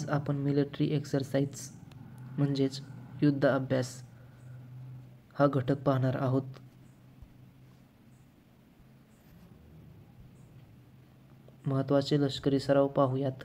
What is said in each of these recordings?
आज आपण military exercise म्हणजेच युद्ध अभ्यास हा घटक पाहणार आहोत. महत्त्वाचे लष्करी सराव पाहूयात.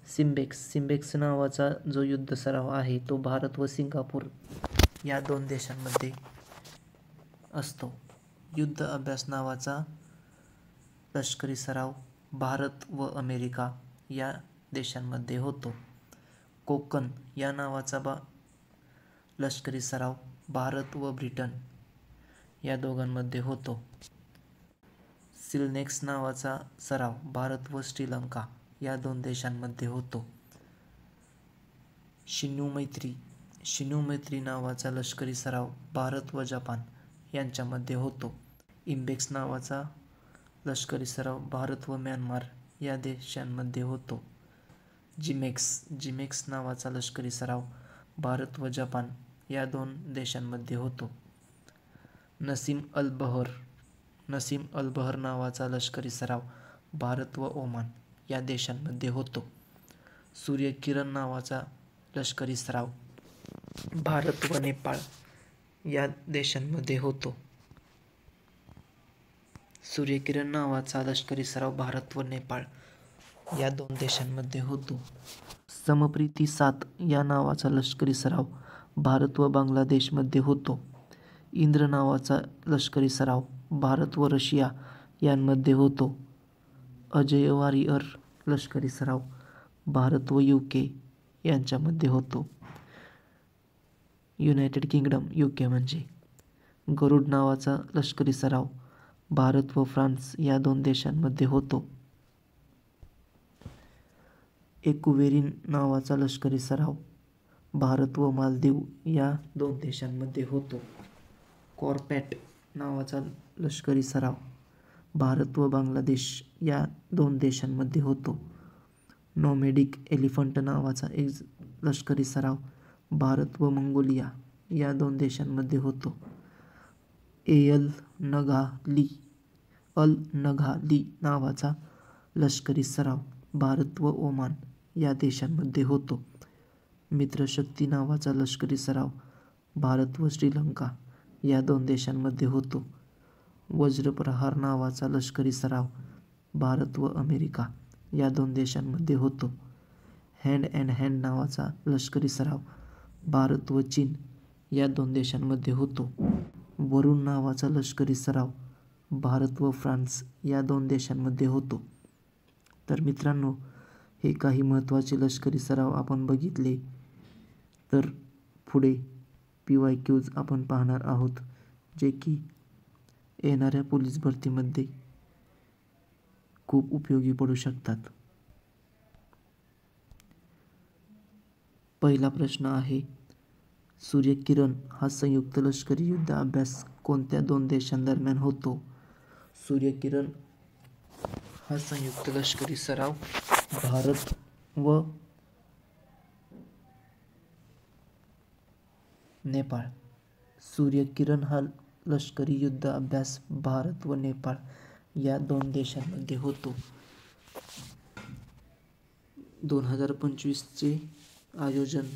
सिम्बेक्स नावाचा जो युद्ध सराव आहे तो भारत व सिंगापूर या 2 देशांमध्ये असतो. युद्ध अभ्यास नावाचा लष्करी सराव भारत व अमेरिका या देशांमध्ये होतो. कोकण या नावाचा लष्करी सराव भारत व ब्रिटन या दोघांमध्ये होतो. सिलनेक्स नावाचा सराव भारत व श्रीलंका या 2 देशांमध्ये होतो. शिन्यू मैत्री नावाचा लष्करी सराव भारत व जपान यांच्यामध्ये होतो. इम्बेक्स नावाचा लष्करी सराव भारत व म्यानमार या देशांमध्ये होतो. जिमेक्स नावाचा लष्करी सराव भारत व जपान या 2 देशांमध्ये होतो. नसीम अल बहर नावाचा लष्करी सराव भारत व ओमान या देशांमध्ये होतो. सूर्यकिरण नावाचा लष्करी सराव भारत व नेपाळ या देशांमध्ये होतो. सूर्यकिरण नावाचा लष्करी सराव भारत व नेपाळ या 2 देशांमध्ये होतो. समप्रीती 7 या नावाचा लष्करी सराव भारत व बांगलादेशमध्ये होतो. इंद्र नावाचा लष्करी सराव भारत व रशिया यांमध्ये होतो. अजय वॉरियर लष्करी सराव भारत व UK यांच्यामध्ये होतो. युनायटेड किंगडम UK म्हणजे. गरुड नावाचा लष्करी सराव भारत व फ्रान्स या 2 देशांमध्ये होतो. एकुवेरिन नावाचा लष्करी सराव भारत व मालदीव या 2 देशांमध्ये होतो. कॉर्पॅट नावाचा लष्करी सराव भारत व बांगलादेश या 2 देशांमध्ये होतो. नोमॅडिक एलिफंट नावाचा एक लष्करी सराव भारत व मंगोलिया या 2 देशांमध्ये होतो. अल नघाली नावाचा लष्करी सराव भारत व ओमान या देशांमध्ये होतो. मित्रशक्ती नावाचा लष्करी सराव भारत व श्रीलंका या 2 देशांमध्ये होतो. वज्रप्रहार नावाचा लष्करी सराव भारत व अमेरिका या 2 देशांमध्ये होतो. हँड नावाचा लष्करी सराव भारत व चीन या 2 देशांमध्ये होतो. वरुण नावाचा लष्करी सराव भारत व फ्रान्स या 2 देशांमध्ये होतो. तर मित्रांनो, हे काही महत्त्वाचे लष्करी सराव आपण बघितले. तर पुढे PYQs आपण पाहणार आहोत, जे की येणाऱ्या पोलीस भरतीमध्ये खूप उपयोगी पडू शकतात. पहिला प्रश्न आहे, सूर्यकिरण हा संयुक्त लष्करी युद्ध अभ्यास कोणत्या 2 देशांदरम्यान होतो? सूर्यकिरण हा संयुक्त लष्करी सराव भारत व नेपाळ. सूर्यकिरण हा लष्करी युद्ध अभ्यास भारत व नेपाळ या 2 देशांमध्ये होतो. 2025चे आयोजन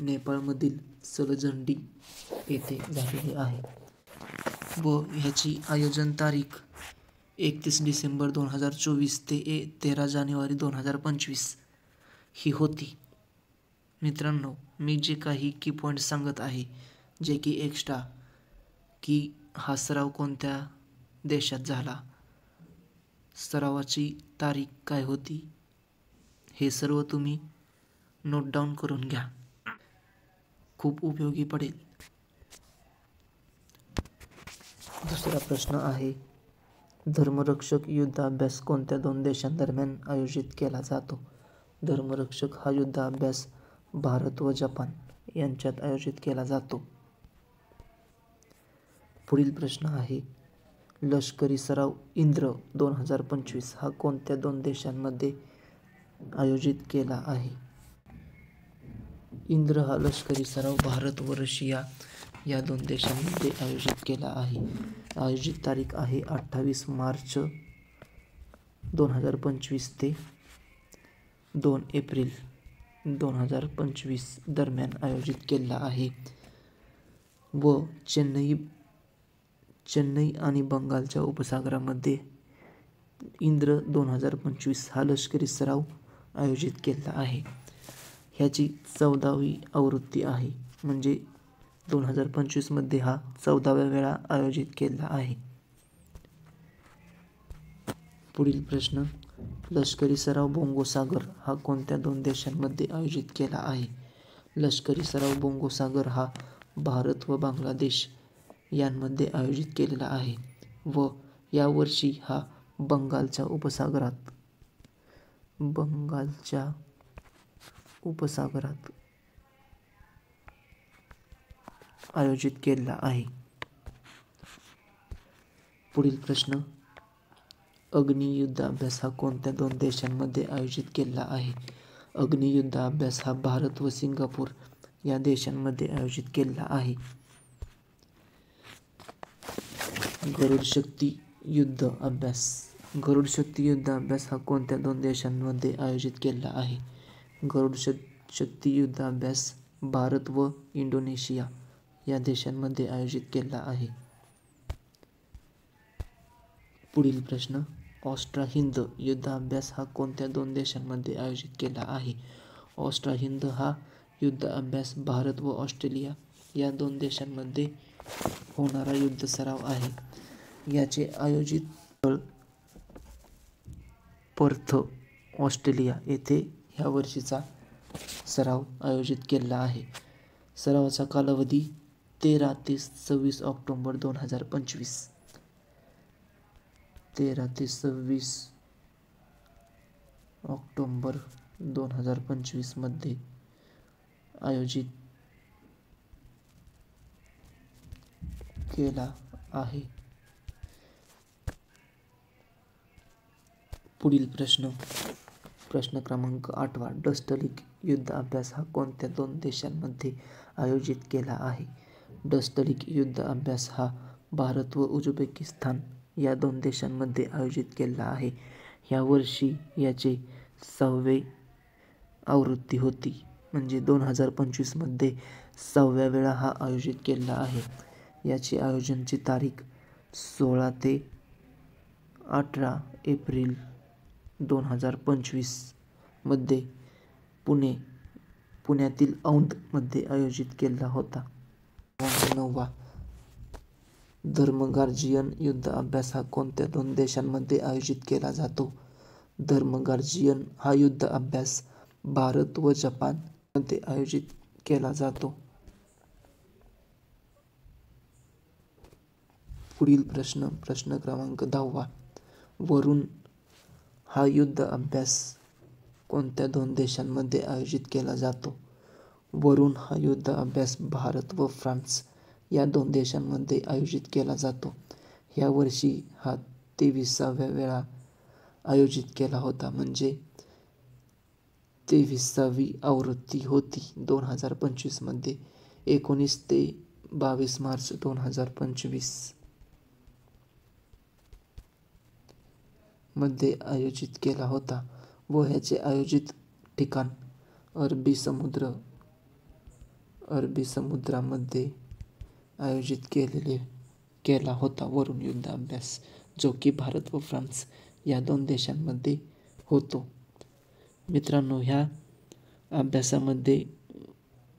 नेपाळमधील सलझंडी येथे झालेले आहे व ह्याची आयोजन तारीख 31 डिसेंबर 2024 ते 13 जानेवारी 2025 ही होती. मित्रांनो, मी जे काही की पॉईंट सांगत आहे, जे की एक्स्ट्रा की हा सराव कोणत्या देशात झाला, सरावाची तारीख काय होती, हे सर्व तुम्ही नोट डाऊन करून घ्या, खूप उपयोगी पडेल. दुसरा प्रश्न आहे, धर्मरक्षक युद्ध अभ्यास कोणत्या 2 देशांदरम्यान आयोजित केला जातो? धर्मरक्षक हा युद्ध अभ्यास भारत व जपान यांच्यात आयोजित केला जातो. पुढील प्रश्न आहे, लष्करी सराव इंद्र 2025 हा कोणत्या 2 देशांमध्ये आयोजित केला आहे? इंद्र हा लष्करी सराव भारत व रशिया या 2 देशांमध्ये आयोजित केला आहे. आयोजित तारीख आहे 28 मार्च 2025 ते 2 एप्रिल 2025 दरम्यान आयोजित केला आहे व चेन्नई आणि बंगालच्या उपसागरामध्ये इंद्र 2025 हा लष्करी सराव आयोजित केला आहे. ह्याची 14वी आवृत्ती आहे, म्हणजे 2025 मध्ये हा 14व्या वेळा आयोजित केला आहे. पुढील प्रश्न, लष्करी सराव बोंगो सागर हा कोणत्या दोन देशांमध्ये आयोजित केला आहे? लष्करी सराव बोंगो सागर हा भारत व बांगलादेश यांमध्ये आयोजित केलेला आहे व यावर्षी हा बंगालच्या उपसागरात आयोजित केला आहे. पुढील प्रश्न, अग्नियुद्ध अभ्यास हा कोणत्या दोन देशांमध्ये आयोजित केला आहे? अग्नियुद्ध अभ्यास हा भारत व सिंगापूर या देशांमध्ये आयोजित केला आहे. गरुड शक्ती युद्ध अभ्यास हा कोणत्या दोन देशांमध्ये आयोजित केला आहे? गरुड शक्ती युद्ध अभ्यास भारत व इंडोनेशिया या देशांमध्ये आयोजित केला आहे. पुढील प्रश्न, ऑस्ट्रा-हिंद युद्ध अभ्यास हा कोणत्या दोन देशांमध्ये आयोजित केला आहे? ऑस्ट्रा-हिंद हा युद्ध अभ्यास भारत व ऑस्ट्रेलिया या दोन देशांमध्ये होणारा युद्ध सराव आहे. याचे आयोजित स्थळ पर्थ, ऑस्ट्रेलिया येथे ह्या वर्षीचा सराव आयोजित केला आहे. सरावाचा कालावधी 13 ते 26 ऑक्टोबर 2025. 13 ते 26 ऑक्टोबर 2025 मध्ये आयोजित केला आहे. पुढील प्रश्न क्रमांक 8वा, डस्टलिक युद्ध अभ्यास हा कोणत्या दोन देशांमध्ये आयोजित केला आहे? डस्टलिक युद्ध अभ्यास हा भारत व उझबेकिस्तान या दोन देशांमध्ये आयोजित केला आहे. ह्या वर्षी याचे 6वे आवृत्ती होती, म्हणजे 2025 मध्ये 6व्या वेळा हा आयोजित केला आहे. याची आयोजनाची तारीख 16 ते 18 एप्रिल 2025 मध्ये पुण्यातील औंध मध्ये आयोजित केला होता. 9वा, धर्मगार्जियन युद्ध अभ्यास हा कोणत्या दोन देशांमध्ये आयोजित केला जातो? धर्मगार्जियन हा युद्ध अभ्यास भारत व जपान मध्ये आयोजित केला जातो. पुढील प्रश्न क्रमांक 10वा, वरुण हा युद्ध अभ्यास कोणत्या दोन देशांमध्ये आयोजित केला जातो? वरुण हा युद्ध अभ्यास भारत व फ्रान्स या दोन देशांमध्ये आयोजित केला जातो. ह्या वर्षी हा 23व्या वेळा आयोजित केला होता, म्हणजे 23वी आवृत्ती होती 2025 मध्ये. 19 ते 22 मार्च 2025 मध्ये आयोजित केला होता व ह्याचे आयोजित ठिकाण अरबी समुद्रामध्ये आयोजित केला होता वरुण युद्ध अभ्यास, जो की भारत व फ्रान्स या दोन देशांमध्ये होतो. मित्रांनो, ह्या अभ्यासामध्ये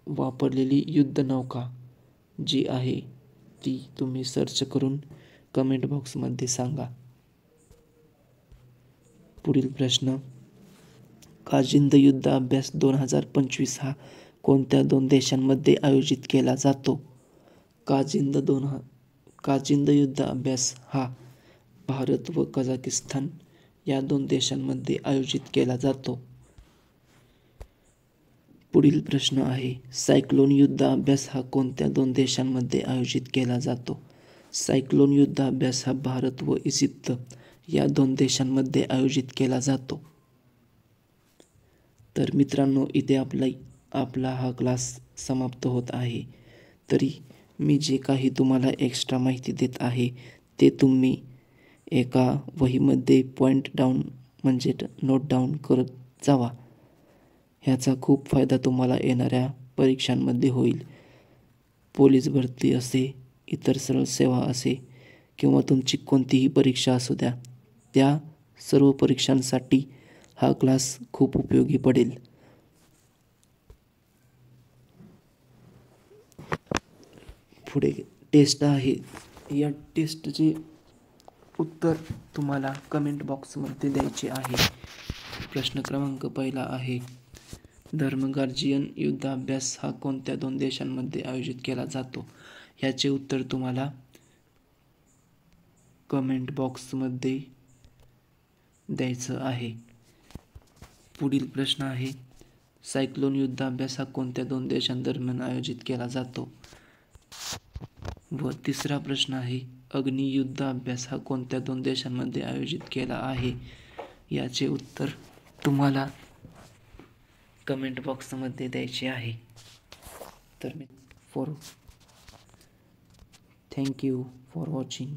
वापरलेली युद्धनौका जी आहे ती तुम्ही सर्च करून कमेंट बॉक्समध्ये सांगा. पुढील प्रश्न, काजिंद युद्ध अभ्यास 2025 हा कोणत्या दोन देशांमध्ये आयोजित केला जातो? काजिंद युद्ध अभ्यास हा भारत व कझाकिस्तान या दोन देशांमध्ये आयोजित केला जातो. पुढील प्रश्न आहे, सायक्लोन युद्ध अभ्यास हा कोणत्या दोन देशांमध्ये आयोजित केला जातो? सायक्लोन युद्ध अभ्यास हा भारत व इजिप्त या दोन देशांमध्ये आयोजित केला जातो. तर मित्रांनो, इथे आपला हा क्लास समाप्त होत आहे. तरी मी जे काही तुम्हाला एक्स्ट्रा माहिती देत आहे ते तुम्ही एका वहीमध्ये पॉईंट डाऊन म्हणजे नोट डाऊन करत जावा. ह्याचा खूप फायदा तुम्हाला येणाऱ्या परीक्षांमध्ये होईल. पोलीस भरती असे, इतर सरळ सेवा असे किंवा तुमची कोणतीही परीक्षा असू द्या, त्या सर्व परीक्षांसाठी हा क्लास खूप उपयोगी पडेल. पुढे टेस्ट आहे. या टेस्टचे उत्तर तुम्हाला कमेंट बॉक्समध्ये द्यायचे आहे. प्रश्न क्रमांक पहिला आहे, धर्म गार्जियन युद्धाभ्यास हा कोणत्या 2 देशांमध्ये आयोजित केला जातो? ह्याचे उत्तर तुम्हाला कमेंट बॉक्समध्ये द्यायचं आहे. पुढील प्रश्न आहे, सायक्लोन युद्धाभ्यास हा कोणत्या 2 देशांदरम्यान आयोजित केला जातो? व तिसरा प्रश्न आहे, अग्नी युद्धाभ्यास हा कोणत्या 2 देशांमध्ये आयोजित केला आहे? याचे उत्तर तुम्हाला कमेंट बॉक्समध्ये द्यायचे आहे. तर थँक यू फॉर वॉचिंग.